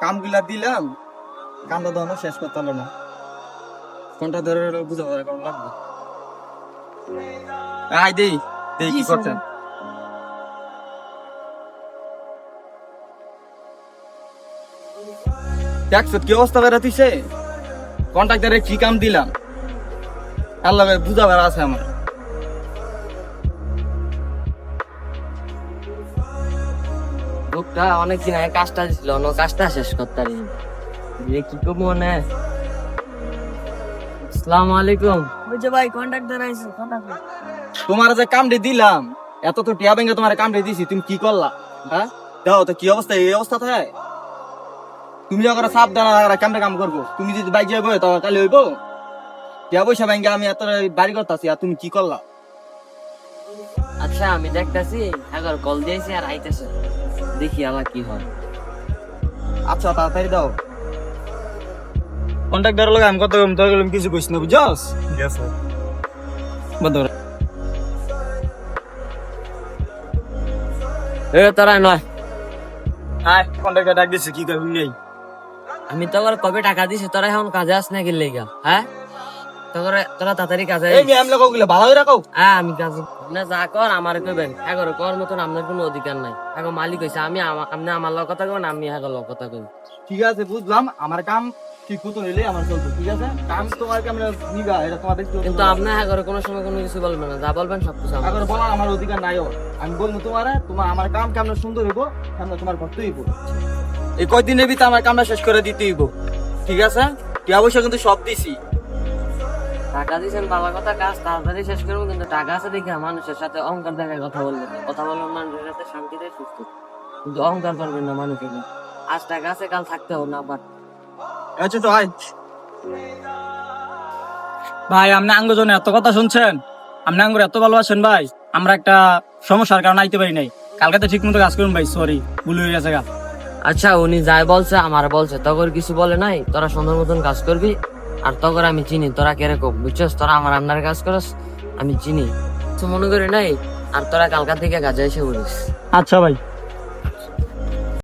কামগুলা দিলাম, কামটা ধরো শেষ করতে পারলো না। কোনটা ধরে বুঝা পড়ে কোন লাগবে। আই দেই দেই কি করছেন? দেখছো কি অবস্থা বেড়াতিছে? কন্ট্রাক্টরে কি কাম দিলাম, আল্লাহ বুঝা বেড়া আছে আমার। লোকটা অনেকদিন আগে কাজটা দিছিল, অন্য কাজটা শেষ করতে পারিনি। কি করবো মনে? আসসালামু আলাইকুম। বুঝছো ভাই, কন্ট্রাক্টর আইছে। তোমার যে কামড়ে দিলাম, এত তো টিয়া ব্যাংকে তোমার কামড়ে দিছি, তুমি কি করলা? হ্যাঁ দাও তো কি অবস্থা, এই অবস্থা থাকে? তুমি যখন সাবধান কামড়ে কাম করবো, তুমি যদি বাইক যাবো তখন কালি হইব। টিয়া পয়সা ব্যাংকে আমি এত বাড়ি করতেছি, আর তুমি কি করলা? আচ্ছা আমি দেখতেছি, একবার কল দিয়েছি আর আইতেছে, দেখি আবার কি হয়। আচ্ছা তাড়াতাড়ি দাও। কন্ট্রাক্টর লগে আমি কত কিছু কইছি না, বুঝছস? বন্ধ কর। এ তোরা নয়, হ্যাঁ কন্ট্রাক্টর ডাক দিছে, কি করবি নেই? আমি তো আবার কবে টাকা দিছি, তোরা এখন কাজে আস নাকি লেগা? হ্যাঁ তোরা তাড়াতাড়ি কাজে এই আমি লোক গুলো ভালো করে রাখো। হ্যাঁ আমি কাজ না যা কর আমার কইবেন, এগারো কর মতন আপনার কোনো অধিকার নাই। এখন মালিক হয়েছে, আমি আপনি আমার লোক কথা কবেন, আমি এখন লোক কথা কই। ঠিক আছে বুঝলাম, আমার কাম ঠিক মতো হইলে আমার চলবে, ঠিক আছে? কাম তোমার কেমন নিবা এটা তোমাদের কিন্তু আপনি এগারো কোনো সময় কোনো কিছু বলবেন না, যা বলবেন সবকিছু আমার। এখন বলার আমার অধিকার নাইও। আমি বলবো তোমার আমার কাম কেমন সুন্দর হইব, কেমন তোমার করতে হইব। এই কয়দিনের ভিতরে আমার কামটা শেষ করে দিতে হইব, ঠিক আছে? তুই অবশ্যই কিন্তু সব দিছি। টাকা দিয়েছেন ভালো কথা, কাজ তাড়াতাড়ি শেষ করবো, কিন্তু টাকা আছে দেখে মানুষের সাথে অহংকার দেখায় কথা বলবেন না। কথা বলবেন মানুষের সাথে শান্তিতে সুস্থ, কিন্তু অহংকার করবেন না মানুষের। আজ টাকা আছে, কাল থাকতে হবে না আবার। আচ্ছা তো আয় ভাই, আপনি আঙ্গজনে এত কথা শুনছেন, আপনি আঙ্গুর এত ভালোবাসেন ভাই। আমরা একটা সমস্যার কারণে আইতে পারি নাই, কালকে ঠিক মতো কাজ করুন ভাই। সরি, ভুল হয়ে গেছে গা। আচ্ছা উনি যাই বলছে আমার বলছে, তখন কিছু বলে নাই। তোরা সুন্দর মতন কাজ করবি, আর তখন আমি চিনি তোরা কিরকম, বুঝছস? তোরা আমার আন্ডারে কাজ করস, আমি চিনি, কিছু মনে করি নাই। আর তোরা কালকা থেকে কাজে এসে বলিস। আচ্ছা ভাই।